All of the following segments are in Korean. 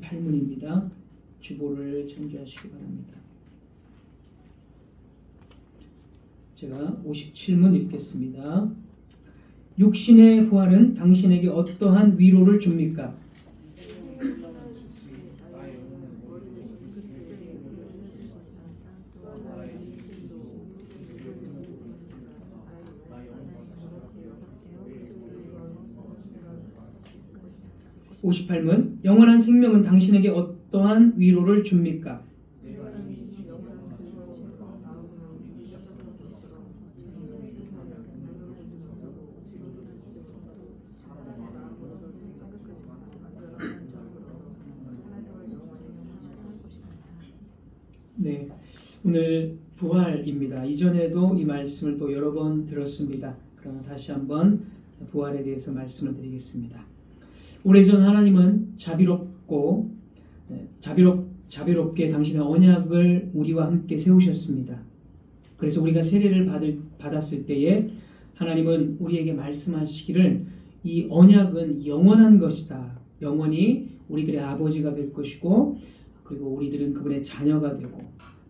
58문입니다. 주보를 참조하시기 바랍니다. 제가 57문 읽겠습니다. 육신의 부활은 당신에게 어떠한 위로를 줍니까? 58문 영원한 생명은 당신에게 어떠한 위로를 줍니까? '네, 오늘 부활입니다. 이전에도 이 말씀을 또 여러 번 들었습니다. 그러나 다시 한번 부활에 대해서 말씀을 드리겠습니다. 오래전 하나님은 자비롭게 당신의 언약을 우리와 함께 세우셨습니다. 그래서 우리가 세례를 받았을 때에 하나님은 우리에게 말씀하시기를 이 언약은 영원한 것이다. 영원히 우리들의 아버지가 될 것이고, 그리고 우리들은 그분의 자녀가 되고,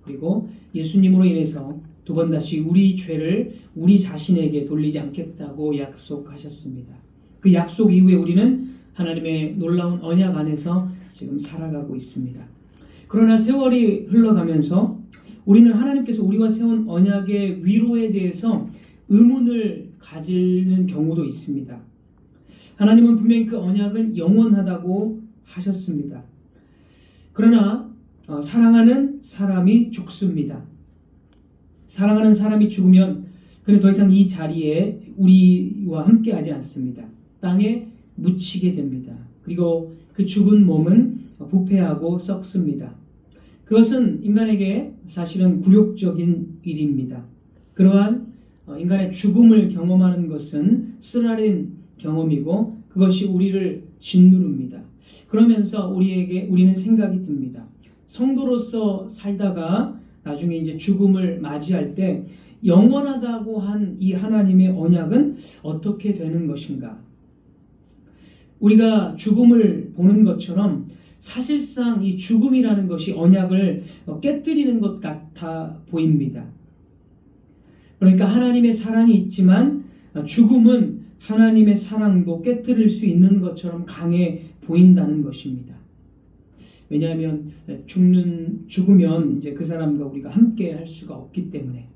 그리고 예수님으로 인해서 두 번 다시 우리 죄를 우리 자신에게 돌리지 않겠다고 약속하셨습니다. 그 약속 이후에 우리는 하나님의 놀라운 언약 안에서 지금 살아가고 있습니다. 그러나 세월이 흘러가면서 우리는 하나님께서 우리와 세운 언약의 위로에 대해서 의문을 가지는 경우도 있습니다. 하나님은 분명히 그 언약은 영원하다고 하셨습니다. 그러나 사랑하는 사람이 죽습니다. 사랑하는 사람이 죽으면 그는 더 이상 이 자리에 우리와 함께하지 않습니다. 땅에 묻히게 됩니다. 그리고 그 죽은 몸은 부패하고 썩습니다. 그것은 인간에게 사실은 굴욕적인 일입니다. 그러한 인간의 죽음을 경험하는 것은 쓰라린 경험이고 그것이 우리를 짓누릅니다. 그러면서 우리는 생각이 듭니다. 성도로서 살다가 나중에 이제 죽음을 맞이할 때 영원하다고 한 이 하나님의 언약은 어떻게 되는 것인가? 우리가 죽음을 보는 것처럼 사실상 이 죽음이라는 것이 언약을 깨뜨리는 것 같아 보입니다. 그러니까 하나님의 사랑이 있지만 죽음은 하나님의 사랑도 깨뜨릴 수 있는 것처럼 강해 보인다는 것입니다. 왜냐하면 죽으면 이제 그 사람과 우리가 함께 할 수가 없기 때문에.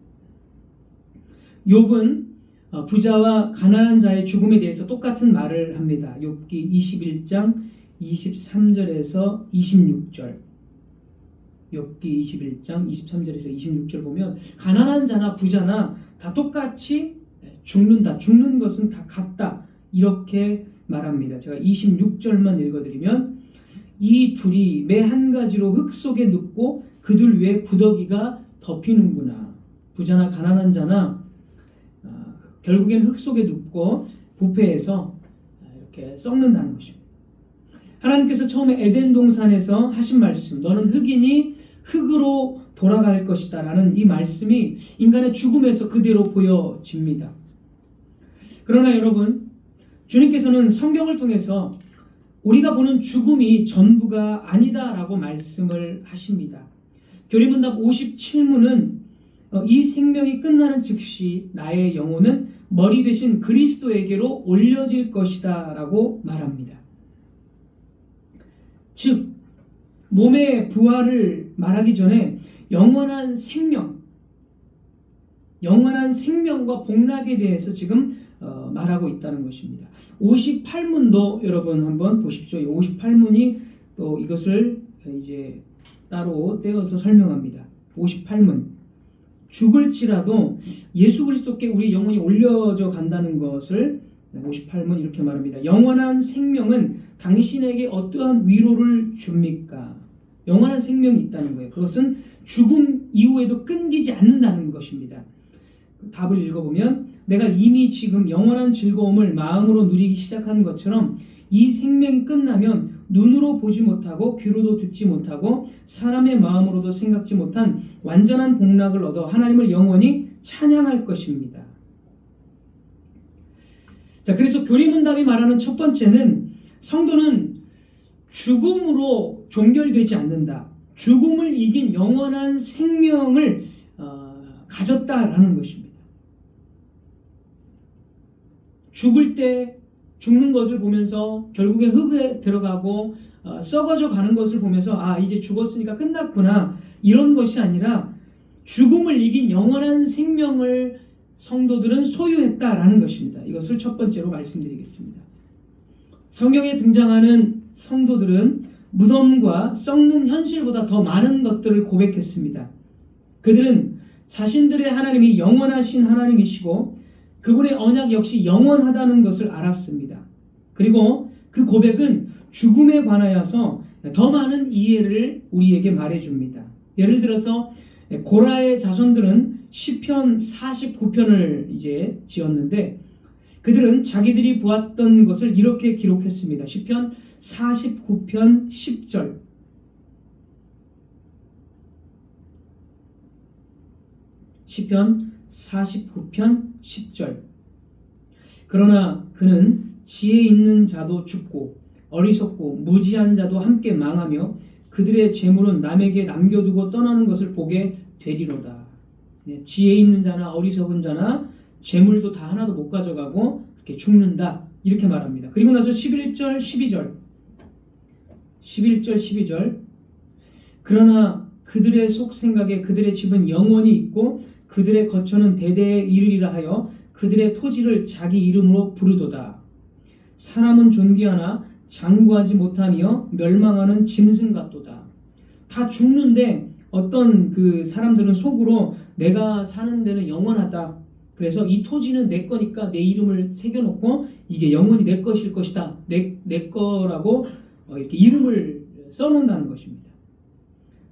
욥은 부자와 가난한 자의 죽음에 대해서 똑같은 말을 합니다. 욥기 21장 23절에서 26절. 욥기 21장 23절에서 26절 보면 가난한 자나 부자나 다 똑같이 죽는다. 죽는 것은 다 같다. 이렇게 말합니다. 제가 26절만 읽어드리면 이 둘이 매 한 가지로 흙 속에 눕고 그들 위에 구더기가 덮이는구나. 부자나 가난한 자나 결국엔 흙 속에 눕고 부패해서 이렇게 썩는다는 것입니다. 하나님께서 처음에 에덴 동산에서 하신 말씀, 너는 흙이니 흙으로 돌아갈 것이다 라는 이 말씀이 인간의 죽음에서 그대로 보여집니다. 그러나 여러분, 주님께서는 성경을 통해서 우리가 보는 죽음이 전부가 아니다라고 말씀을 하십니다. 교리문답 57문은 이 생명이 끝나는 즉시 나의 영혼은 머리 되신 그리스도에게로 올려질 것이다 라고 말합니다. 즉 몸의 부활을 말하기 전에 영원한 생명과 복락에 대해서 지금 말하고 있다는 것입니다. 58문도 여러분 한번 보십시오. 58문이 또 이것을 이제 따로 떼어서 설명합니다. 58문. 죽을지라도 예수 그리스도께 우리 영혼이 올려져 간다는 것을 58문 이렇게 말합니다. 영원한 생명은 당신에게 어떠한 위로를 줍니까? 영원한 생명이 있다는 거예요. 그것은 죽음 이후에도 끊기지 않는다는 것입니다. 답을 읽어보면 내가 이미 지금 영원한 즐거움을 마음으로 누리기 시작한 것처럼 이 생명이 끝나면 눈으로 보지 못하고 귀로도 듣지 못하고 사람의 마음으로도 생각지 못한 완전한 복락을 얻어 하나님을 영원히 찬양할 것입니다. 자, 그래서 교리문답이 말하는 첫 번째는 성도는 죽음으로 종결되지 않는다. 죽음을 이긴 영원한 생명을 가졌다라는 것입니다. 죽을 때 죽는 것을 보면서 결국에 흙에 들어가고 썩어져 가는 것을 보면서 아, 이제 죽었으니까 끝났구나, 이런 것이 아니라 죽음을 이긴 영원한 생명을 성도들은 소유했다라는 것입니다. 이것을 첫 번째로 말씀드리겠습니다. 성경에 등장하는 성도들은 무덤과 썩는 현실보다 더 많은 것들을 고백했습니다. 그들은 자신들의 하나님이 영원하신 하나님이시고 그분의 언약 역시 영원하다는 것을 알았습니다. 그리고 그 고백은 죽음에 관하여서 더 많은 이해를 우리에게 말해줍니다. 예를 들어서 고라의 자손들은 시편 49편을 이제 지었는데 그들은 자기들이 보았던 것을 이렇게 기록했습니다. 시편 49편 10절. 시편 49편 10절. 그러나 그는 지혜 있는 자도 죽고 어리석고 무지한 자도 함께 망하며 그들의 재물은 남에게 남겨두고 떠나는 것을 보게 되리로다. 지혜 있는 자나 어리석은 자나 재물도 다 하나도 못 가져가고 이렇게 죽는다, 이렇게 말합니다. 그리고 나서 11절 12절 11절 12절. 그러나 그들의 속 생각에 그들의 집은 영원히 있고 그들의 거처는 대대에 이르리라 하여 그들의 토지를 자기 이름으로 부르도다. 사람은 존귀하나 장구하지 못하며 멸망하는 짐승 같도다. 다 죽는데 어떤 그 사람들은 속으로 내가 사는 데는 영원하다, 그래서 이 토지는 내 거니까 내 이름을 새겨놓고 이게 영원히 내 것일 것이다, 내 거라고 이렇게 이름을 써놓는다는 것입니다.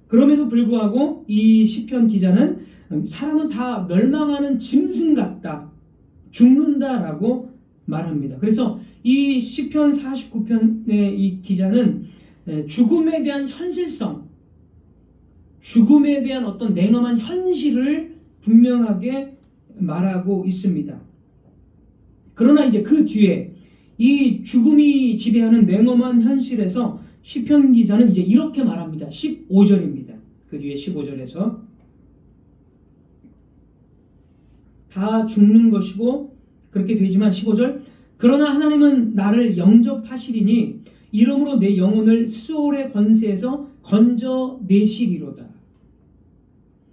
그럼에도 불구하고 이 시편 기자는 사람은 다 멸망하는 짐승 같다, 죽는다라고 말합니다. 그래서 이 시편 49편의 이 기자는 죽음에 대한 현실성, 죽음에 대한 어떤 냉엄한 현실을 분명하게 말하고 있습니다. 그러나 이제 그 뒤에 이 죽음이 지배하는 냉엄한 현실에서 시편 기자는 이제 이렇게 말합니다. 15절입니다. 그 뒤에 15절에서 다 죽는 것이고 그렇게 되지만 15절, 그러나 하나님은 나를 영접하시리니 이러므로 내 영혼을 스올의 권세에서 건져내시리로다.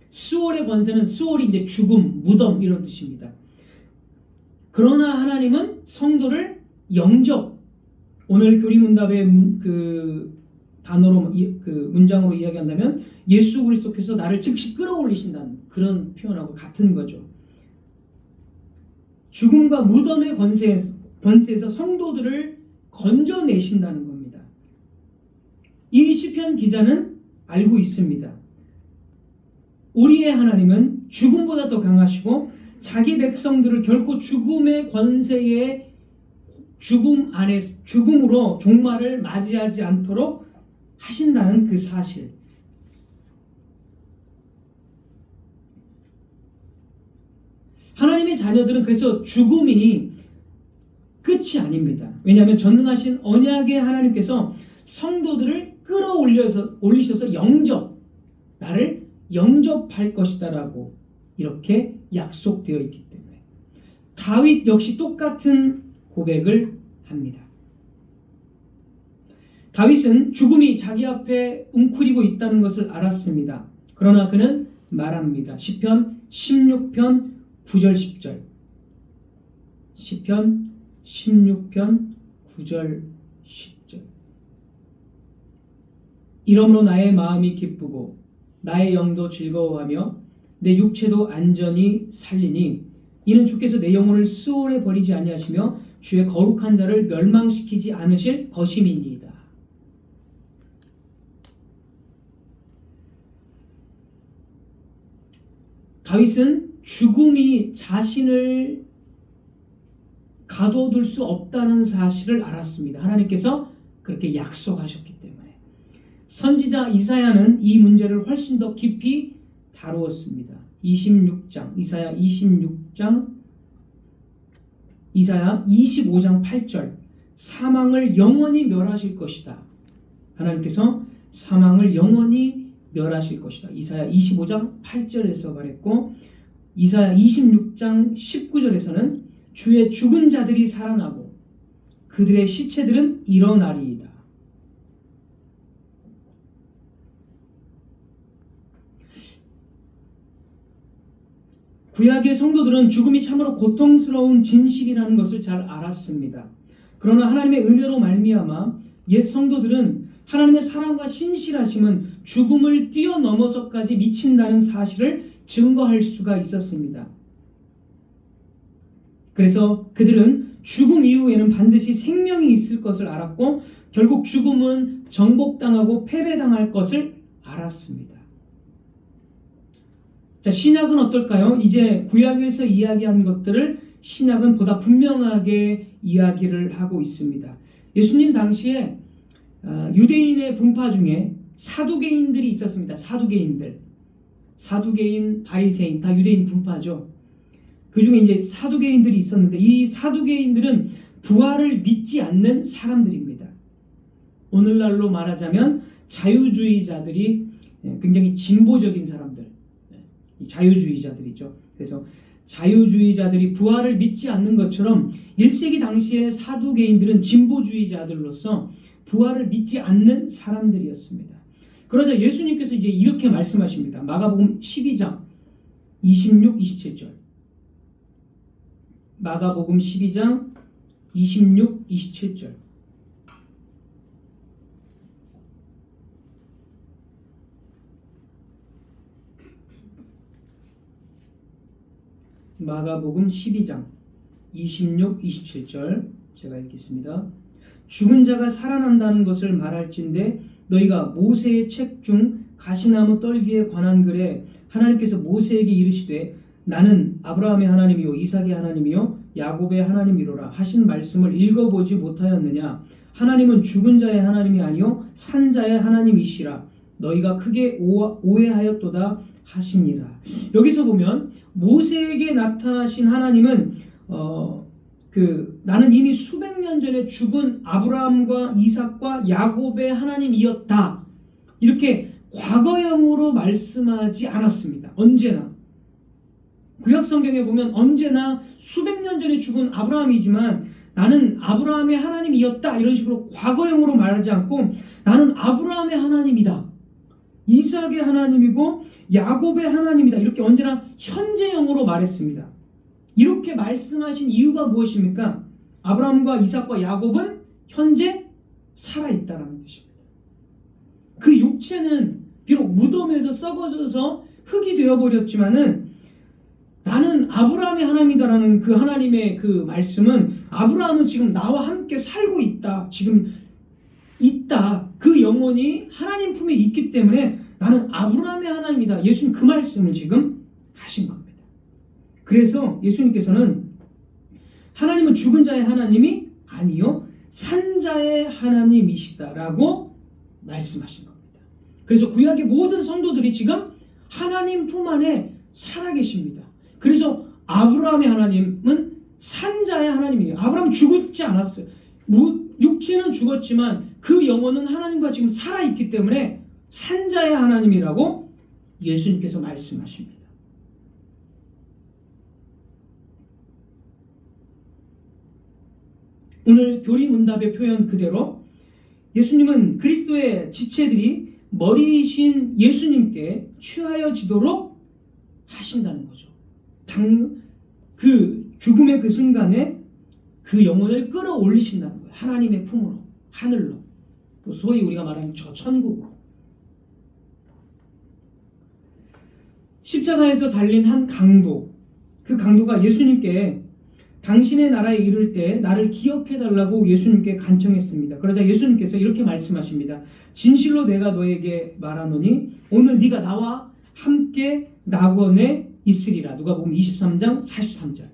스올의 권세는, 스올이 이제 죽음, 무덤 이런 뜻입니다. 그러나 하나님은 성도를 영접, 오늘 교리문답의 그 단어로 그 문장으로 이야기한다면 예수 그리스도께서 나를 즉시 끌어올리신다는 그런 표현하고 같은 거죠. 죽음과 무덤의 권세에서 성도들을 건져내신다는 겁니다. 이 시편 기자는 알고 있습니다. 우리의 하나님은 죽음보다 더 강하시고 자기 백성들을 결코 죽음의 권세에 죽음으로 종말을 맞이하지 않도록 하신다는 그 사실. 하나님의 자녀들은 그래서 죽음이 끝이 아닙니다. 왜냐하면 전능하신 언약의 하나님께서 성도들을 끌어올리셔서 나를 영접할 것이다라고 이렇게 약속되어 있기 때문에 다윗 역시 똑같은 고백을 합니다. 다윗은 죽음이 자기 앞에 웅크리고 있다는 것을 알았습니다. 그러나 그는 말합니다. 시편 16편 9절 10절. 시편 16편 9절 10절. 이러므로 나의 마음이 기쁘고 나의 영도 즐거워하며 내 육체도 안전히 살리니 이는 주께서 내 영혼을 스올에 버리지 아니하시며 주의 거룩한 자를 멸망시키지 않으실 것임이니이다. 다윗은 죽음이 자신을 가둬둘 수 없다는 사실을 알았습니다. 하나님께서 그렇게 약속하셨기 때문에. 선지자 이사야는 이 문제를 훨씬 더 깊이 다루었습니다. 26장, 이사야 26장, 이사야 25장 8절. 사망을 영원히 멸하실 것이다. 하나님께서 사망을 영원히 멸하실 것이다. 이사야 25장 8절에서 말했고 이사야 26장 19절에서는 주의 죽은 자들이 살아나고 그들의 시체들은 일어나리이다. 구약의 성도들은 죽음이 참으로 고통스러운 진실이라는 것을 잘 알았습니다. 그러나 하나님의 은혜로 말미암아 옛 성도들은 하나님의 사랑과 신실하심은 죽음을 뛰어넘어서까지 미친다는 사실을 증거할 수가 있었습니다. 그래서 그들은 죽음 이후에는 반드시 생명이 있을 것을 알았고 결국 죽음은 정복당하고 패배당할 것을 알았습니다. 자, 신약은 어떨까요? 이제 구약에서 이야기한 것들을 신약은 보다 분명하게 이야기를 하고 있습니다. 예수님 당시에 유대인의 분파 중에 사두개인들이 있었습니다. 사두개인, 바리새인 다 유대인 분파죠. 그 중에 이제 사두개인들이 있었는데 이 사두개인들은 부활을 믿지 않는 사람들입니다. 오늘날로 말하자면 자유주의자들이 굉장히 진보적인 사람들, 자유주의자들이죠. 그래서 자유주의자들이 부활을 믿지 않는 것처럼 1세기 당시의 사두개인들은 진보주의자들로서 부활을 믿지 않는 사람들이었습니다. 그러자 예수님께서 이제 이렇게 말씀하십니다. 마가복음 12장 26, 27절. 마가복음 12장 26, 27절. 마가복음 12장 26, 27절 제가 읽겠습니다. 죽은 자가 살아난다는 것을 말할진대 너희가 모세의 책 중 가시나무 떨기에 관한 글에 하나님께서 모세에게 이르시되 나는 아브라함의 하나님이요 이삭의 하나님이요 야곱의 하나님이로라 하신 말씀을 읽어보지 못하였느냐. 하나님은 죽은 자의 하나님이 아니요 산 자의 하나님이시라. 너희가 크게 오해하였도다 하시니라. 여기서 보면 모세에게 나타나신 하나님은 나는 이미 수백 년 전에 죽은 아브라함과 이삭과 야곱의 하나님이었다. 이렇게 과거형으로 말씀하지 않았습니다. 언제나 구약 성경에 보면 언제나 수백 년 전에 죽은 아브라함이지만 나는 아브라함의 하나님이었다 이런 식으로 과거형으로 말하지 않고 나는 아브라함의 하나님이다. 이삭의 하나님이고 야곱의 하나님이다. 이렇게 언제나 현재형으로 말했습니다. 이렇게 말씀하신 이유가 무엇입니까? 아브라함과 이삭과 야곱은 현재 살아있다는 뜻입니다. 그 육체는 비록 무덤에서 썩어져서 흙이 되어버렸지만은 나는 아브라함의 하나님이다라는 그 하나님의 그 말씀은 아브라함은 지금 나와 함께 살고 있다. 지금 있다. 그 영혼이 하나님 품에 있기 때문에 나는 아브라함의 하나님이다. 예수님 그 말씀을 지금 하신 겁니다. 그래서 예수님께서는 하나님은 죽은 자의 하나님이 아니요 산 자의 하나님이시다라고 말씀하신 겁니다. 그래서 구약의 모든 성도들이 지금 하나님 품 안에 살아계십니다. 그래서 아브라함의 하나님은 산 자의 하나님이에요. 아브라함 죽지 않았어요. 육체는 죽었지만 그 영혼은 하나님과 지금 살아있기 때문에 산 자의 하나님이라고 예수님께서 말씀하십니다. 오늘 교리문답의 표현 그대로 예수님은 그리스도의 지체들이 머리이신 예수님께 취하여지도록 하신다는 거죠. 그 죽음의 그 순간에 그 영혼을 끌어올리신다는 거예요. 하나님의 품으로, 하늘로, 또 소위 우리가 말하는 저 천국으로. 십자가에서 달린 한 강도, 그 강도가 예수님께 당신의 나라에 이를 때 나를 기억해달라고 예수님께 간청했습니다. 그러자 예수님께서 이렇게 말씀하십니다. 진실로 내가 너에게 말하노니 오늘 네가 나와 함께 낙원에 있으리라. 누가복음 23장 43절.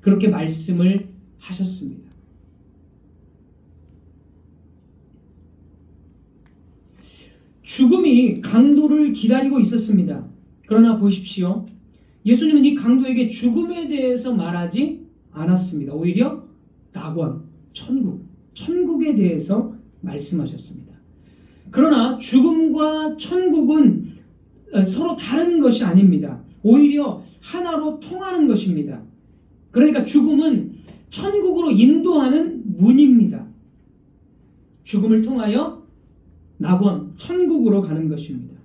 그렇게 말씀을 하셨습니다. 죽음이 강도를 기다리고 있었습니다. 그러나 보십시오. 예수님은 이 강도에게 죽음에 대해서 말하지 않았습니다. 오히려 낙원, 천국에 대해서 말씀하셨습니다. 그러나 죽음과 천국은 서로 다른 것이 아닙니다. 오히려 하나로 통하는 것입니다. 그러니까 죽음은 천국으로 인도하는 문입니다. 죽음을 통하여 낙원, 천국으로 가는 것입니다.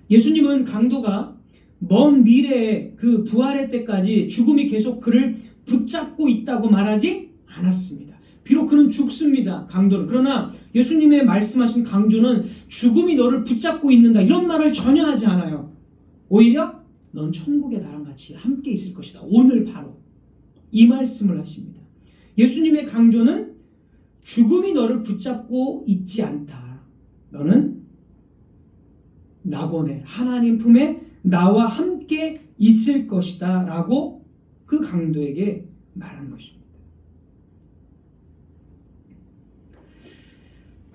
예수님은 강도가 먼 미래에 그 부활의 때까지 죽음이 계속 그를 붙잡고 있다고 말하지 않았습니다. 비록 그는 죽습니다. 강도는. 그러나 예수님의 말씀하신 강조는 죽음이 너를 붙잡고 있는다 이런 말을 전혀 하지 않아요. 오히려 넌 천국에 나랑 같이 함께 있을 것이다. 오늘 바로 이 말씀을 하십니다. 예수님의 강조는 죽음이 너를 붙잡고 있지 않다. 너는 낙원에 하나님 품에 나와 함께 있을 것이다 라고 그 강도에게 말한 것입니다.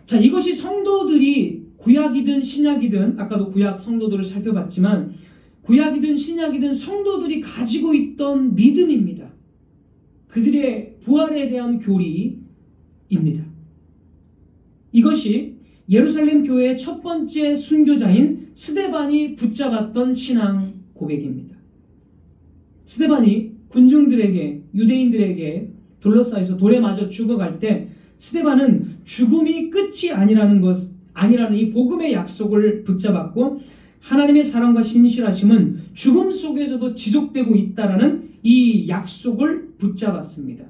자, 이것이 성도들이 구약이든 신약이든 아까도 구약 성도들을 살펴봤지만 구약이든 신약이든 성도들이 가지고 있던 믿음입니다. 그들의 부활에 대한 교리입니다. 이것이 예루살렘 교회의 첫 번째 순교자인 스데반이 붙잡았던 신앙 고백입니다. 스데반이 군중들에게 유대인들에게 둘러싸여서 돌에 맞아 죽어갈 때 스데반은 죽음이 끝이 아니라는 이 복음의 약속을 붙잡았고 하나님의 사랑과 신실하심은 죽음 속에서도 지속되고 있다라는 이 약속을 붙잡았습니다.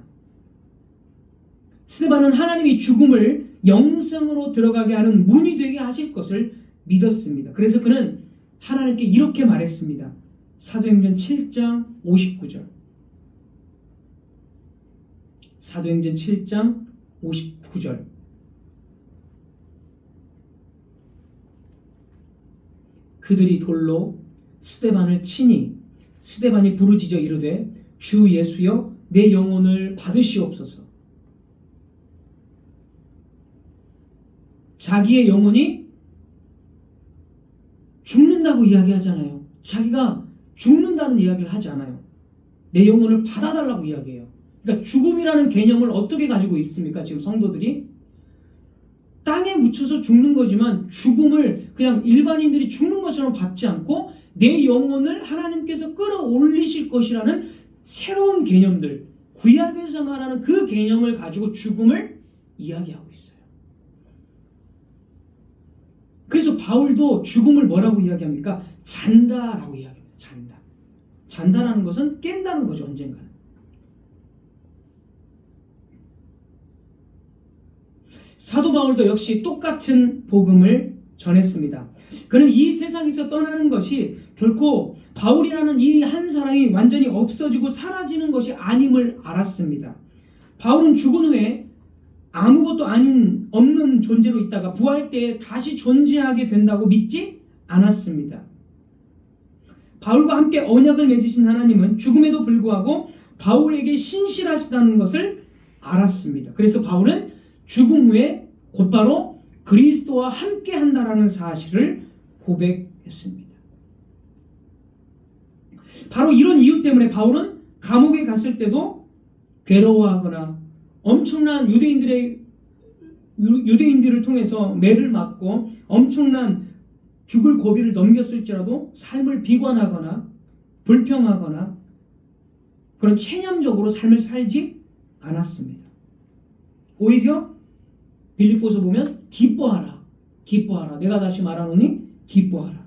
스데반은 하나님이 죽음을 영생으로 들어가게 하는 문이 되게 하실 것을 믿었습니다. 그래서 그는 하나님께 이렇게 말했습니다. 사도행전 7장 59절. 사도행전 7장 59절. 그들이 돌로 스데반을 치니 스데반이 부르짖어 이르되 주 예수여 내 영혼을 받으시옵소서. 자기의 영혼이 죽는다고 이야기하잖아요. 자기가 죽는다는 이야기를 하지 않아요. 내 영혼을 받아달라고 이야기해요. 그러니까 죽음이라는 개념을 어떻게 가지고 있습니까? 지금 성도들이 땅에 묻혀서 죽는 거지만 죽음을 그냥 일반인들이 죽는 것처럼 받지 않고 내 영혼을 하나님께서 끌어올리실 것이라는 새로운 개념들, 구약에서 말하는 그 개념을 가지고 죽음을 이야기하고 있어요. 그래서 바울도 죽음을 뭐라고 이야기합니까? 잔다라고 이야기합니다. 잔다. 잔다라는 것은 깬다는 거죠. 언젠가는. 사도 바울도 역시 똑같은 복음을 전했습니다. 그는 이 세상에서 떠나는 것이 결코 바울이라는 이 한 사람이 완전히 없어지고 사라지는 것이 아님을 알았습니다. 바울은 죽은 후에 아무것도 없는 존재로 있다가 부활 때에 다시 존재하게 된다고 믿지 않았습니다. 바울과 함께 언약을 맺으신 하나님은 죽음에도 불구하고 바울에게 신실하시다는 것을 알았습니다. 그래서 바울은 죽음 후에 곧바로 그리스도와 함께 한다라는 사실을 고백했습니다. 바로 이런 이유 때문에 바울은 감옥에 갔을 때도 괴로워하거나 엄청난 유대인들을 통해서 매를 맞고 엄청난 죽을 고비를 넘겼을지라도 삶을 비관하거나 불평하거나 그런 체념적으로 삶을 살지 않았습니다. 오히려 빌립보서 보면 기뻐하라. 기뻐하라. 내가 다시 말하노니 기뻐하라.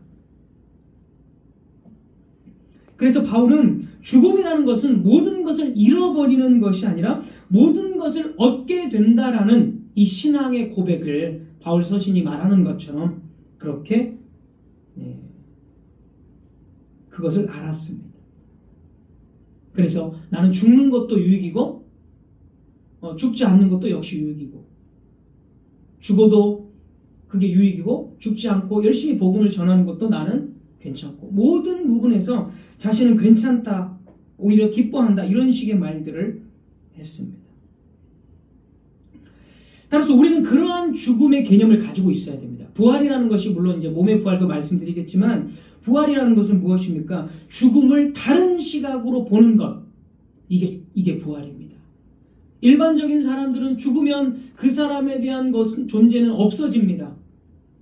그래서 바울은 죽음이라는 것은 모든 것을 잃어버리는 것이 아니라 모든 것을 얻게 된다라는 이 신앙의 고백을 바울 서신이 말하는 것처럼 그렇게 그것을 알았습니다. 그래서 나는 죽는 것도 유익이고 죽지 않는 것도 역시 유익이고 죽어도 그게 유익이고 죽지 않고 열심히 복음을 전하는 것도 나는 괜찮고 모든 부분에서 자신은 괜찮다, 오히려 기뻐한다 이런 식의 말들을 했습니다. 따라서 우리는 그러한 죽음의 개념을 가지고 있어야 됩니다. 부활이라는 것이 물론 이제 몸의 부활도 말씀드리겠지만 부활이라는 것은 무엇입니까? 죽음을 다른 시각으로 보는 것. 이게 부활입니다. 일반적인 사람들은 죽으면 그 사람에 대한 존재는 없어집니다.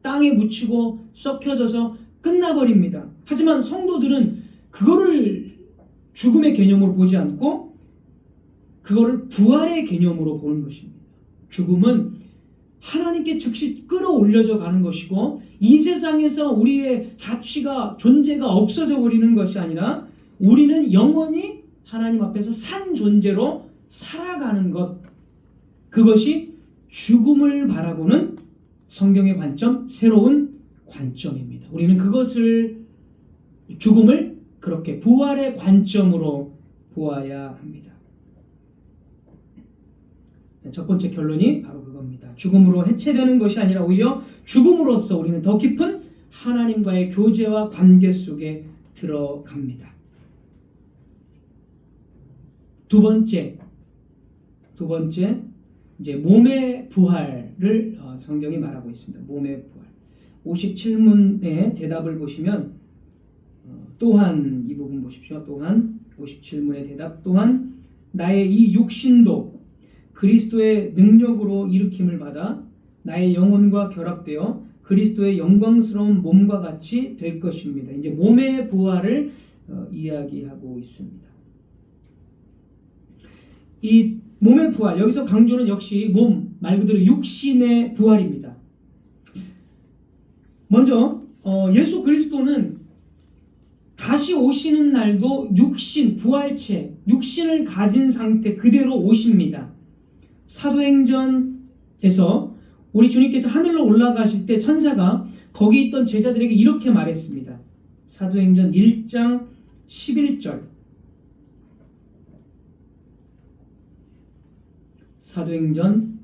땅에 묻히고 썩혀져서 끝나버립니다. 하지만 성도들은 그거를 죽음의 개념으로 보지 않고 그거를 부활의 개념으로 보는 것입니다. 죽음은 하나님께 즉시 끌어올려져 가는 것이고 이 세상에서 우리의 자취가 존재가 없어져 버리는 것이 아니라 우리는 영원히 하나님 앞에서 산 존재로 살아가는 것, 그것이 죽음을 바라보는 성경의 관점, 새로운 관점입니다. 우리는 그것을, 죽음을 그렇게 부활의 관점으로 보아야 합니다. 첫 번째 결론이 바로 그겁니다. 죽음으로 해체되는 것이 아니라 오히려 죽음으로써 우리는 더 깊은 하나님과의 교제와 관계 속에 들어갑니다. 두 번째 이제 몸의 부활을 성경이 말하고 있습니다. 몸의 부활. 57문의 대답을 보시면 또한 이 부분 보십시오. 또한 57문의 대답 또한 나의 이 육신도 그리스도의 능력으로 일으킴을 받아 나의 영혼과 결합되어 그리스도의 영광스러운 몸과 같이 될 것입니다. 이제 몸의 부활을 이야기하고 있습니다. 이 몸의 부활, 여기서 강조는 역시 몸 말 그대로 육신의 부활입니다. 먼저 예수 그리스도는 다시 오시는 날도 육신, 부활체, 육신을 가진 상태 그대로 오십니다. 사도행전에서 우리 주님께서 하늘로 올라가실 때 천사가 거기 있던 제자들에게 이렇게 말했습니다. 사도행전 1장 11절. 사도행전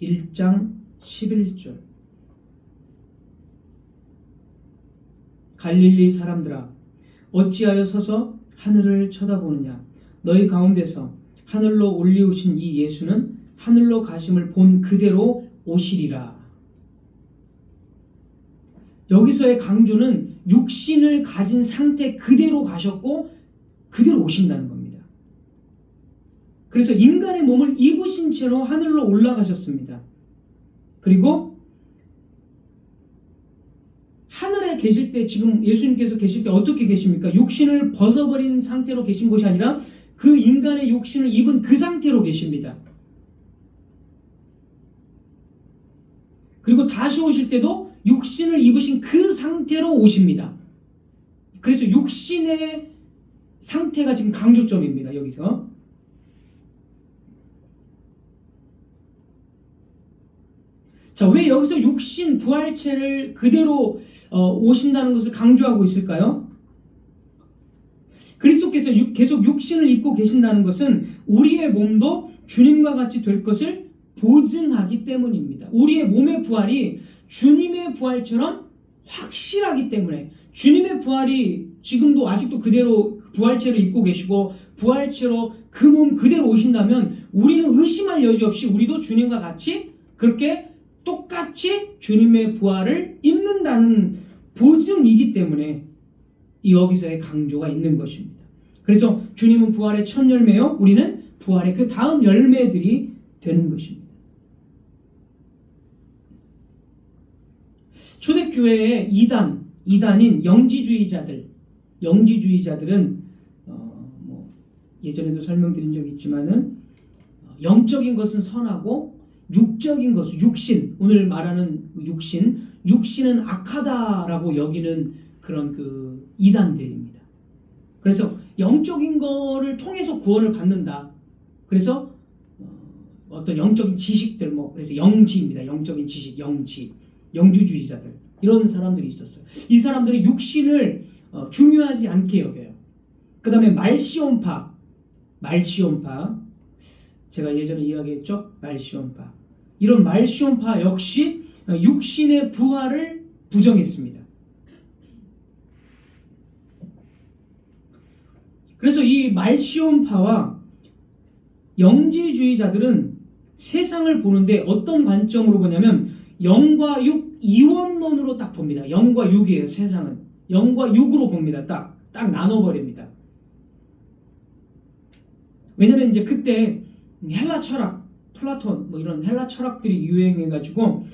1장 11절. 갈릴리 사람들아, 어찌하여 서서 하늘을 쳐다보느냐? 너희 가운데서 하늘로 올리우신 이 예수는 하늘로 가심을 본 그대로 오시리라. 여기서의 강조는 육신을 가진 상태 그대로 가셨고 그대로 오신다는 겁니다. 그래서 인간의 몸을 입으신 채로 하늘로 올라가셨습니다. 그리고 하늘에 계실 때, 지금 예수님께서 계실 때 어떻게 계십니까? 육신을 벗어버린 상태로 계신 것이 아니라 그 인간의 육신을 입은 그 상태로 계십니다. 그리고 다시 오실 때도 육신을 입으신 그 상태로 오십니다. 그래서 육신의 상태가 지금 강조점입니다. 여기서. 자, 왜 여기서 육신 부활체를 그대로 오신다는 것을 강조하고 있을까요? 그리스도께서 계속 육신을 입고 계신다는 것은 우리의 몸도 주님과 같이 될 것을 보증하기 때문입니다. 우리의 몸의 부활이 주님의 부활처럼 확실하기 때문에, 주님의 부활이 지금도 아직도 그대로 부활체를 입고 계시고 부활체로 그 몸 그대로 오신다면 우리는 의심할 여지 없이 우리도 주님과 같이 그렇게 똑같이 주님의 부활을 입는다는 보증이기 때문에 여기서의 강조가 있는 것입니다. 그래서 주님은 부활의 첫 열매요, 우리는 부활의 그 다음 열매들이 되는 것입니다. 초대교회의 이단인 영지주의자들은 예전에도 설명드린 적이 있지만은 영적인 것은 선하고 육적인 것은 육신, 오늘 말하는 육신은 악하다라고 여기는 그런 그 이단들입니다. 그래서 영적인 거를 통해서 구원을 받는다. 그래서 어떤 영적인 지식들, 그래서 영지입니다. 영적인 지식, 영주주의자들, 이런 사람들이 있었어요. 이 사람들이 육신을 중요하지 않게 여겨요. 그 다음에 말시온파, 제가 예전에 이야기했죠. 말시온파. 이런 말시온파 역시 육신의 부활을 부정했습니다. 그래서 이 말시온파와 영지주의자들은 세상을 보는데 어떤 관점으로 보냐면 영과 육 이원론으로 딱 봅니다. 영과 육이에요. 세상은 영과 육으로 봅니다. 딱 나눠버립니다. 왜냐면 이제 그때 헬라 철학, 플라톤 뭐 이런 헬라 철학들이 유행해가지고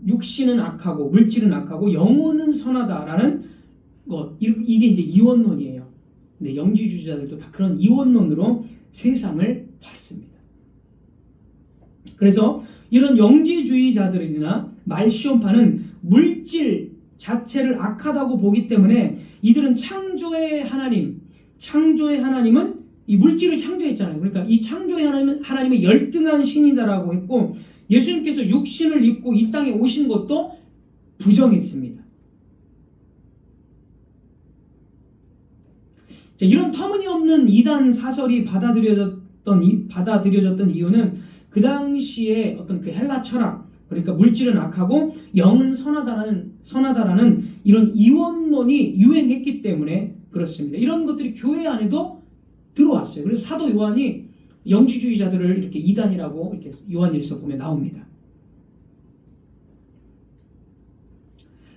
육신은 악하고 영혼은 선하다라는 것, 이게 이제 이원론이에요. 근데 영지주의자들도 다 그런 이원론으로 세상을 봤습니다. 그래서 이런 영지주의자들이나 말시온파는 물질 자체를 악하다고 보기 때문에 이들은 창조의 하나님은 이 물질을 창조했잖아요. 그러니까 이 창조의 하나님의 열등한 신이다라고 했고, 예수님께서 육신을 입고 이 땅에 오신 것도 부정했습니다. 자, 이런 터무니없는 이단 사설이 받아들여졌던 이유는 그 당시에 어떤 그 헬라 철학, 그러니까 물질은 악하고 영은 선하다라는 이런 이원론이 유행했기 때문에 그렇습니다. 이런 것들이 교회 안에도 들어왔어요. 그래서 사도 요한이 영지주의자들을 이렇게 이단이라고 이렇게 요한일서 보면 나옵니다.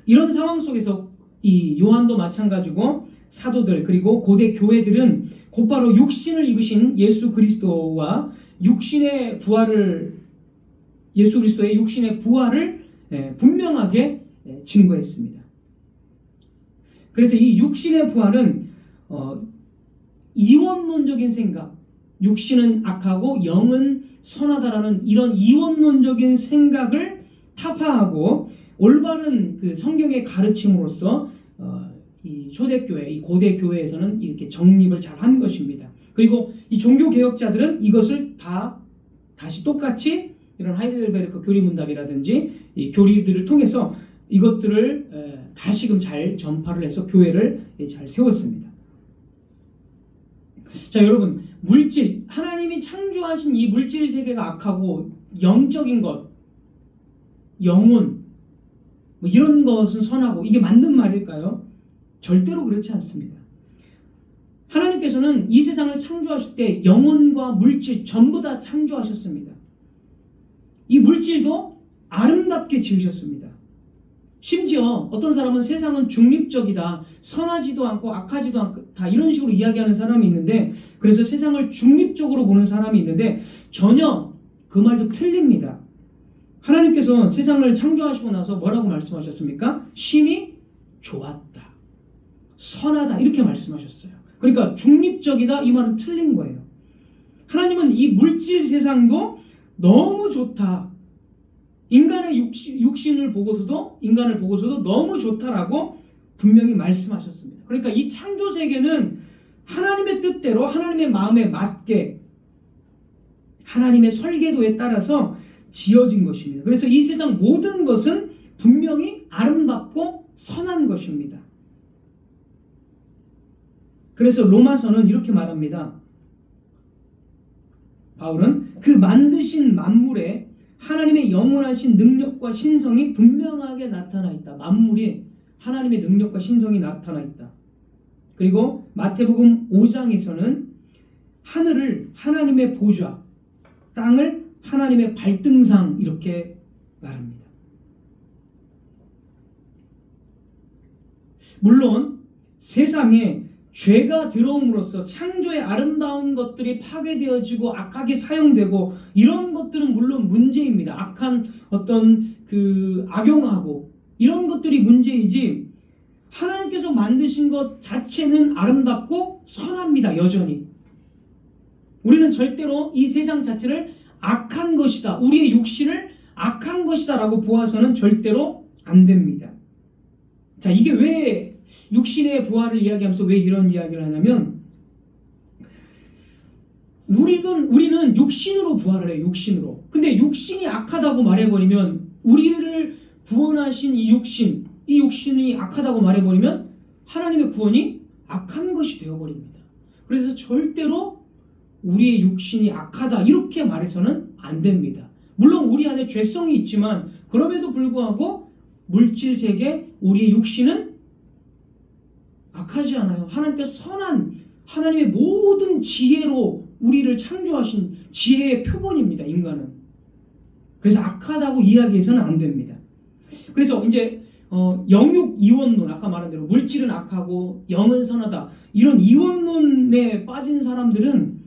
이런 상황 속에서 이 요한도 마찬가지고 사도들 그리고 고대 교회들은 곧바로 육신을 입으신 예수 그리스도와 예수 그리스도의 육신의 부활을 분명하게 증거했습니다. 그래서 이 육신의 부활은 이원론적인 생각, 육신은 악하고 영은 선하다라는 이런 이원론적인 생각을 타파하고 올바른 그 성경의 가르침으로써 이 초대교회, 이 고대 교회에서는 이렇게 정립을 잘 한 것입니다. 그리고 이 종교 개혁자들은 이것을 다시 똑같이 이런 하이델베르크 교리문답이라든지 이 교리들을 통해서 이것들을 다시금 잘 전파를 해서 교회를 잘 세웠습니다. 자, 여러분, 하나님이 창조하신 이 물질 세계가 악하고 영적인 것, 영혼, 뭐 이런 것은 선하고 이게 맞는 말일까요? 절대로 그렇지 않습니다. 하나님께서는 이 세상을 창조하실 때 영혼과 물질 전부 다 창조하셨습니다. 이 물질도 아름답게 지으셨습니다. 심지어 어떤 사람은 세상은 중립적이다, 선하지도 않고 악하지도 않다 이런 식으로 이야기하는 사람이 있는데, 그래서 세상을 중립적으로 보는 사람이 있는데 전혀 그 말도 틀립니다. 하나님께서 세상을 창조하시고 나서 뭐라고 말씀하셨습니까? 심히 좋았다, 선하다 이렇게 말씀하셨어요. 그러니까 중립적이다 이 말은 틀린 거예요. 하나님은 이 물질 세상도 너무 좋다, 인간의 인간을 보고서도 너무 좋다라고 분명히 말씀하셨습니다. 그러니까 이 창조 세계는 하나님의 뜻대로 하나님의 마음에 맞게 하나님의 설계도에 따라서 지어진 것입니다. 그래서 이 세상 모든 것은 분명히 아름답고 선한 것입니다. 그래서 로마서는 이렇게 말합니다. 바울은 그 만드신 만물에 하나님의 영원하신 능력과 신성이 분명하게 나타나 있다. 만물이 하나님의 능력과 신성이 나타나 있다. 그리고 마태복음 5장에서는 하늘을 하나님의 보좌, 땅을 하나님의 발등상 이렇게 말합니다. 물론 세상에 죄가 들어옴으로써 창조의 아름다운 것들이 파괴되어지고 악하게 사용되고 이런 것들은 물론 문제입니다. 악한 어떤 악용하고 이런 것들이 문제이지, 하나님께서 만드신 것 자체는 아름답고 선합니다. 여전히 우리는 절대로 이 세상 자체를 악한 것이다, 우리의 육신을 악한 것이다 라고 보아서는 절대로 안 됩니다. 자, 이게 왜 육신의 부활을 이야기하면서 왜 이런 이야기를 하냐면, 우리는 육신으로 부활을 해요. 육신으로. 근데 육신이 악하다고 말해버리면, 우리를 구원하신 이 육신이 악하다고 말해버리면 하나님의 구원이 악한 것이 되어버립니다. 그래서 절대로 우리의 육신이 악하다 이렇게 말해서는 안 됩니다. 물론 우리 안에 죄성이 있지만 그럼에도 불구하고 물질 세계 우리의 육신은 악하지 않아요. 하나님께서 선한 하나님의 모든 지혜로 우리를 창조하신 지혜의 표본입니다. 인간은. 그래서 악하다고 이야기해서는 안 됩니다. 그래서 이제 영육 이원론, 아까 말한 대로 물질은 악하고 영은 선하다 이런 이원론에 빠진 사람들은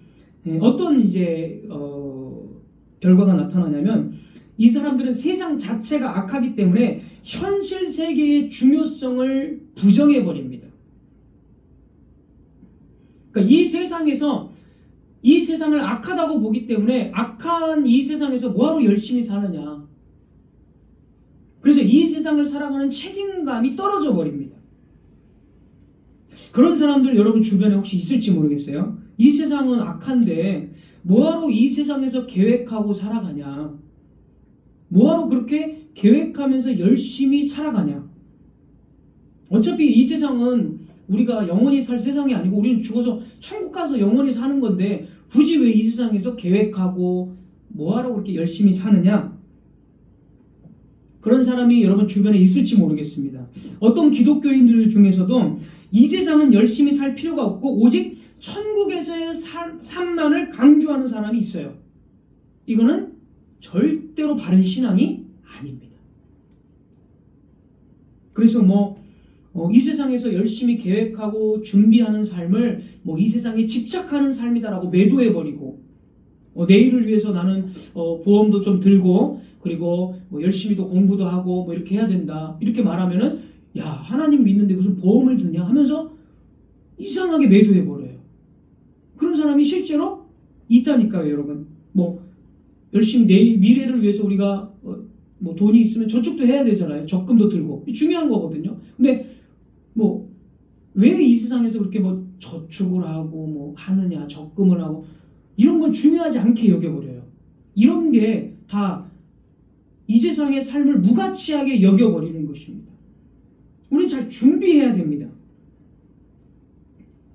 어떤 이제 결과가 나타나냐면 이 사람들은 세상 자체가 악하기 때문에 현실 세계의 중요성을 부정해 버립니다. 그러니까 이 세상에서 이 세상을 악하다고 보기 때문에 악한 이 세상에서 뭐하러 열심히 사느냐. 그래서 이 세상을 살아가는 책임감이 떨어져 버립니다. 그런 사람들 여러분 주변에 혹시 있을지 모르겠어요. 이 세상은 악한데 뭐하러 이 세상에서 계획하고 살아가냐. 뭐하러 그렇게 계획하면서 열심히 살아가냐. 어차피 이 세상은 우리가 영원히 살 세상이 아니고 우리는 죽어서 천국 가서 영원히 사는 건데 굳이 왜 이 세상에서 계획하고 뭐하러 그렇게 열심히 사느냐. 그런 사람이 여러분 주변에 있을지 모르겠습니다. 어떤 기독교인들 중에서도 이 세상은 열심히 살 필요가 없고 오직 천국에서의 삶만을 강조하는 사람이 있어요. 이거는 절대로 바른 신앙이 아닙니다. 그래서 이 세상에서 열심히 계획하고 준비하는 삶을 이 세상에 집착하는 삶이다라고 매도해버리고 내일을 위해서 나는 보험도 좀 들고 그리고 열심히도 공부도 하고 이렇게 해야 된다 이렇게 말하면은 야 하나님 믿는데 무슨 보험을 드냐 하면서 이상하게 매도해버려요. 그런 사람이 실제로 있다니까요, 여러분. 열심히 내일 미래를 위해서 우리가 돈이 있으면 저축도 해야 되잖아요. 적금도 들고 중요한 거거든요. 근데 왜 이 세상에서 그렇게 저축을 하고 하느냐, 적금을 하고 이런 건 중요하지 않게 여겨버려요. 이런 게 다 이 세상의 삶을 무가치하게 여겨버리는 것입니다. 우리는 잘 준비해야 됩니다.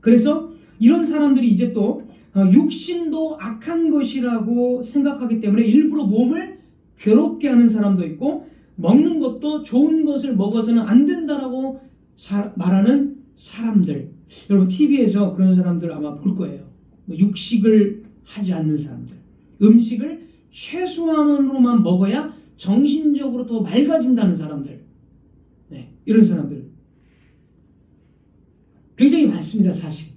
그래서 이런 사람들이 이제 또 육신도 악한 것이라고 생각하기 때문에 일부러 몸을 괴롭게 하는 사람도 있고 먹는 것도 좋은 것을 먹어서는 안 된다라고 말하는 사람들. 여러분 TV에서 그런 사람들 아마 볼 거예요. 육식을 하지 않는 사람들. 음식을 최소한으로만 먹어야 정신적으로 더 맑아진다는 사람들. 이런 사람들 굉장히 많습니다, 사실.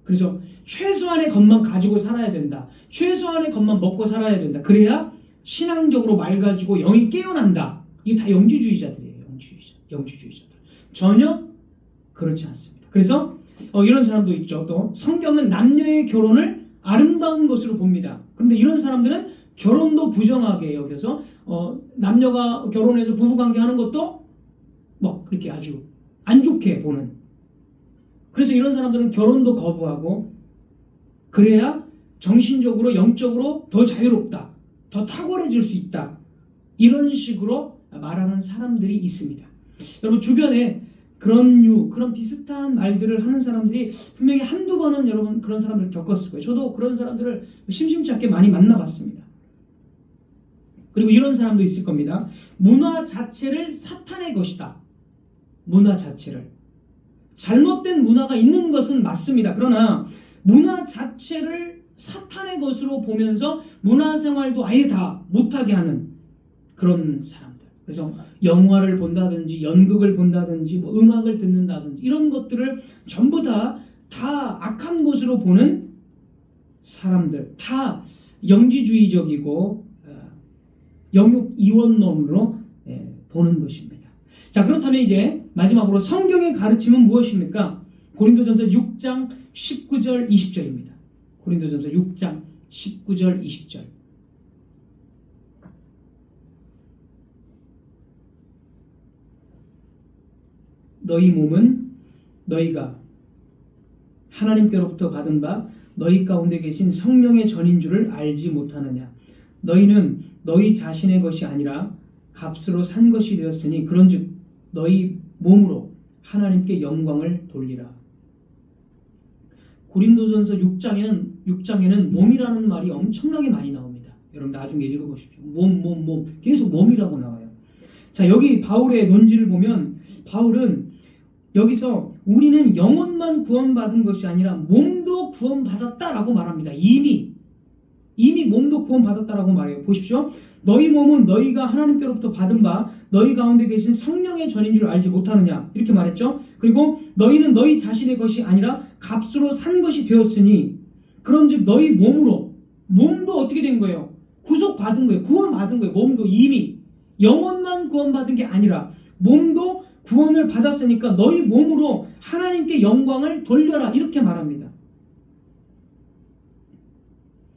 그래서 최소한의 것만 가지고 살아야 된다. 최소한의 것만 먹고 살아야 된다. 그래야 신앙적으로 맑아지고 영이 깨어난다. 이게 다 영지주의자들이에요. 영지주의자들. 전혀 그렇지 않습니다. 그래서 이런 사람도 있죠. 또 성경은 남녀의 결혼을 아름다운 것으로 봅니다. 그런데 이런 사람들은 결혼도 부정하게 여겨서 남녀가 결혼해서 부부관계하는 것도 그렇게 아주 안 좋게 보는. 그래서 이런 사람들은 결혼도 거부하고 그래야 정신적으로 영적으로 더 자유롭다. 더 탁월해질 수 있다. 이런 식으로 말하는 사람들이 있습니다. 여러분 주변에 그런 비슷한 말들을 하는 사람들이 분명히 한두 번은 여러분 그런 사람들을 겪었을 거예요. 저도 그런 사람들을 심심치 않게 많이 만나봤습니다. 그리고 이런 사람도 있을 겁니다. 문화 자체를 사탄의 것이다. 문화 자체를. 잘못된 문화가 있는 것은 맞습니다. 그러나 문화 자체를 사탄의 것으로 보면서 문화생활도 아예 다 못하게 하는 그런 사람들. 그래서 영화를 본다든지 연극을 본다든지 음악을 듣는다든지 이런 것들을 전부 다 악한 것으로 보는 사람들. 다 영지주의적이고 영육 이원론으로 보는 것입니다. 자, 그렇다면 이제 마지막으로 성경의 가르침은 무엇입니까? 고린도전서 6장 19절 20절입니다. 고린도전서 6장 19절 20절. 너희 몸은 너희가 하나님께로부터 받은 바 너희 가운데 계신 성령의 전인 줄을 알지 못하느냐. 너희는 너희 자신의 것이 아니라 값으로 산 것이 되었으니 그런즉 너희 몸으로 하나님께 영광을 돌리라. 고린도전서 6장에는 몸이라는 말이 엄청나게 많이 나옵니다. 여러분 나중에 읽어보십시오. 몸 계속 몸이라고 나와요. 자, 여기 바울의 논지를 보면 바울은 여기서 우리는 영혼만 구원받은 것이 아니라 몸도 구원받았다라고 말합니다. 이미 몸도 구원받았다라고 말해요. 보십시오. 너희 몸은 너희가 하나님께로부터 받은 바 너희 가운데 계신 성령의 전인 줄 알지 못하느냐 이렇게 말했죠. 그리고 너희는 너희 자신의 것이 아니라 값으로 산 것이 되었으니 그런즉 너희 몸도 어떻게 된 거예요? 구속받은 거예요. 구원받은 거예요. 몸도 이미 영혼만 구원받은 게 아니라 몸도 구원을 받았으니까 너희 몸으로 하나님께 영광을 돌려라 이렇게 말합니다.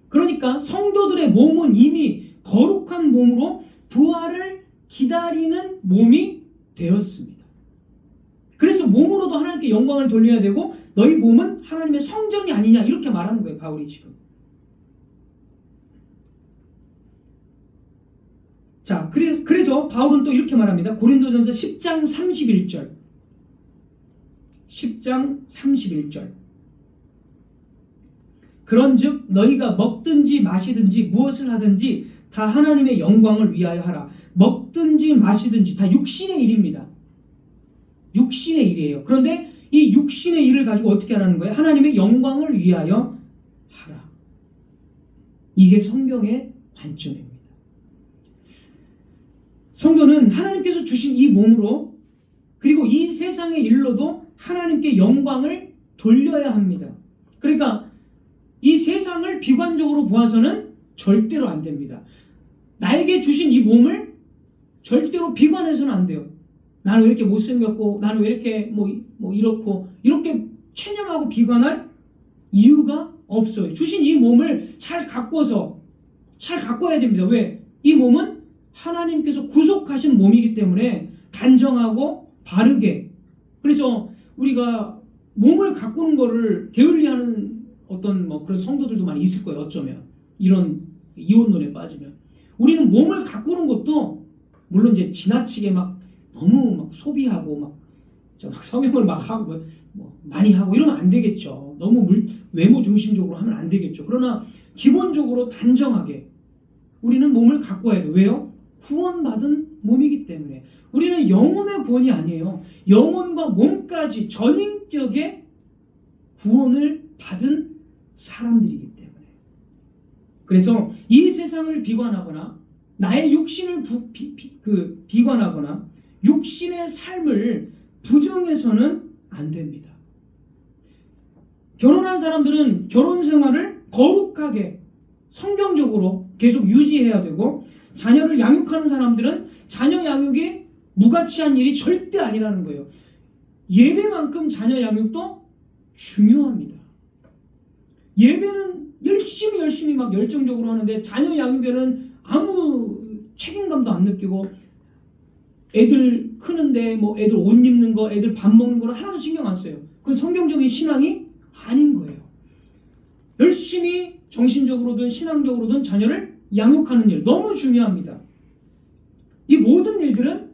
그러니까 성도들의 몸은 이미 거룩한 몸으로 부활을 기다리는 몸이 되었습니다. 그래서 몸으로도 하나님께 영광을 돌려야 되고 너희 몸은 하나님의 성전이 아니냐 이렇게 말하는 거예요. 바울이 지금. 자, 그래서 바울은 또 이렇게 말합니다. 고린도전서 10장 31절. 10장 31절. 그런즉 너희가 먹든지 마시든지 무엇을 하든지 다 하나님의 영광을 위하여 하라. 먹든지 마시든지 다 육신의 일입니다. 육신의 일이에요. 그런데 이 육신의 일을 가지고 어떻게 하라는 거예요? 하나님의 영광을 위하여 하라. 이게 성경의 관점입니다. 성도는 하나님께서 주신 이 몸으로 그리고 이 세상의 일로도 하나님께 영광을 돌려야 합니다. 그러니까 이 세상을 비관적으로 보아서는 절대로 안 됩니다. 나에게 주신 이 몸을 절대로 비관해서는 안 돼요. 나는 왜 이렇게 못생겼고 나는 왜 이렇게 뭐 이렇고 이렇게 체념하고 비관할 이유가 없어요. 주신 이 몸을 잘 가꿔야 됩니다. 왜? 이 몸은 하나님께서 구속하신 몸이기 때문에 단정하고 바르게. 그래서 우리가 몸을 가꾸는 거를 게을리하는 어떤 그런 성도들도 많이 있을 거예요. 어쩌면 이런 이혼론에 빠지면 우리는 몸을 가꾸는 것도 물론 이제 지나치게 너무 소비하고 막 성형을 하고 많이 하고 이러면 안 되겠죠. 너무 외모 중심적으로 하면 안 되겠죠. 그러나 기본적으로 단정하게 우리는 몸을 가꿔야 돼요. 왜요? 구원받은 몸이기 때문에. 우리는 영혼의 구원이 아니에요. 영혼과 몸까지 전인격의 구원을 받은 사람들이기 때문에. 그래서 이 세상을 비관하거나 나의 육신을 비관하거나 육신의 삶을 부정해서는 안 됩니다. 결혼한 사람들은 결혼 생활을 거룩하게 성경적으로 계속 유지해야 되고 자녀를 양육하는 사람들은 자녀 양육이 무가치한 일이 절대 아니라는 거예요. 예배만큼 자녀 양육도 중요합니다. 예배는 열심히 열정적으로 하는데 자녀 양육에는 아무 책임감도 안 느끼고 애들 크는데 애들 옷 입는 거, 애들 밥 먹는 거는 하나도 신경 안 써요. 그건 성경적인 신앙이 아닌 거예요. 열심히 정신적으로든 신앙적으로든 자녀를 양육하는 일 너무 중요합니다. 이 모든 일들은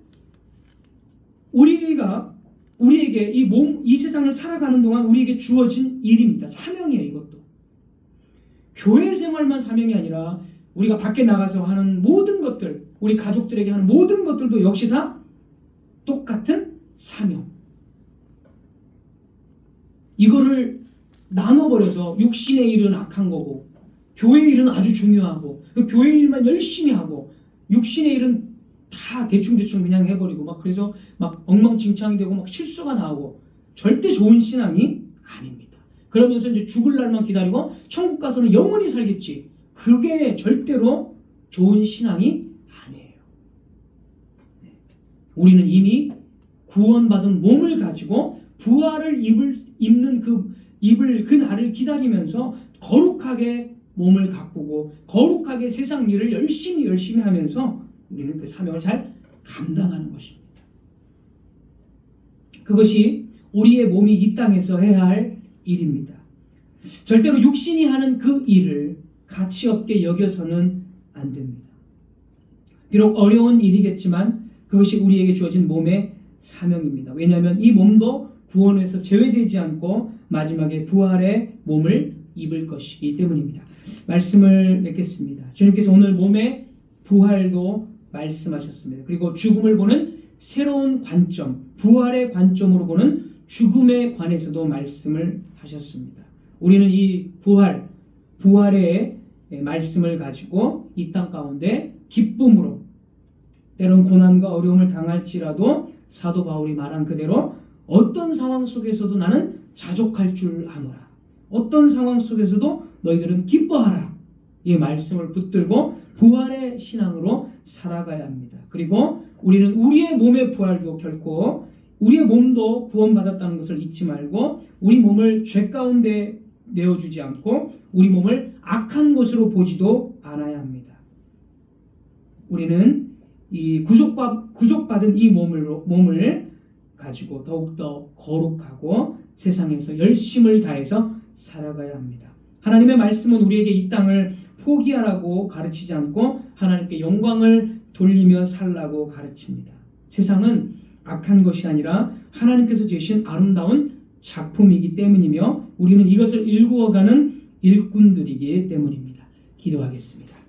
우리에게 이 세상을 살아가는 동안 우리에게 주어진 일입니다. 사명이에요. 이것도 교회 생활만 사명이 아니라 우리가 밖에 나가서 하는 모든 것들, 우리 가족들에게 하는 모든 것들도 역시 다 똑같은 사명. 이거를 나눠버려서 육신의 일은 악한 거고 교회 일은 아주 중요하고 교회 일만 열심히 하고 육신의 일은 다 대충 그냥 해버리고 그래서 엉망진창이 되고 실수가 나오고 절대 좋은 신앙이 아닙니다. 그러면서 이제 죽을 날만 기다리고 천국 가서는 영원히 살겠지. 그게 절대로 좋은 신앙이 아니에요. 우리는 이미 구원받은 몸을 가지고 부활을 입는 그 날을 기다리면서 거룩하게 몸을 가꾸고 거룩하게 세상 일을 열심히 하면서 우리는 그 사명을 잘 감당하는 것입니다. 그것이 우리의 몸이 이 땅에서 해야 할 일입니다. 절대로 육신이 하는 그 일을 가치 없게 여겨서는 안 됩니다. 비록 어려운 일이겠지만 그것이 우리에게 주어진 몸의 사명입니다. 왜냐하면 이 몸도 구원에서 제외되지 않고 마지막에 부활의 몸을 입을 것이기 때문입니다. 말씀을 맺겠습니다. 주님께서 오늘 몸의 부활도 말씀하셨습니다. 그리고 죽음을 보는 새로운 관점, 부활의 관점으로 보는 죽음에 관해서도 말씀을 하셨습니다. 우리는 이 부활의 말씀을 가지고 이 땅 가운데 기쁨으로 때론 고난과 어려움을 당할지라도 사도 바울이 말한 그대로 어떤 상황 속에서도 나는 자족할 줄 아노라. 어떤 상황 속에서도 너희들은 기뻐하라. 이 말씀을 붙들고 부활의 신앙으로 살아가야 합니다. 그리고 우리는 우리의 몸의 부활도 결코 우리의 몸도 구원받았다는 것을 잊지 말고 우리 몸을 죄 가운데 내어주지 않고 우리 몸을 악한 것으로 보지도 않아야 합니다. 우리는 이 구속받은 이 몸을 가지고 더욱더 거룩하고 세상에서 열심을 다해서 살아가야 합니다. 하나님의 말씀은 우리에게 이 땅을 포기하라고 가르치지 않고 하나님께 영광을 돌리며 살라고 가르칩니다. 세상은 악한 것이 아니라 하나님께서 지으신 아름다운 작품이기 때문이며 우리는 이것을 일구어가는 일꾼들이기 때문입니다. 기도하겠습니다.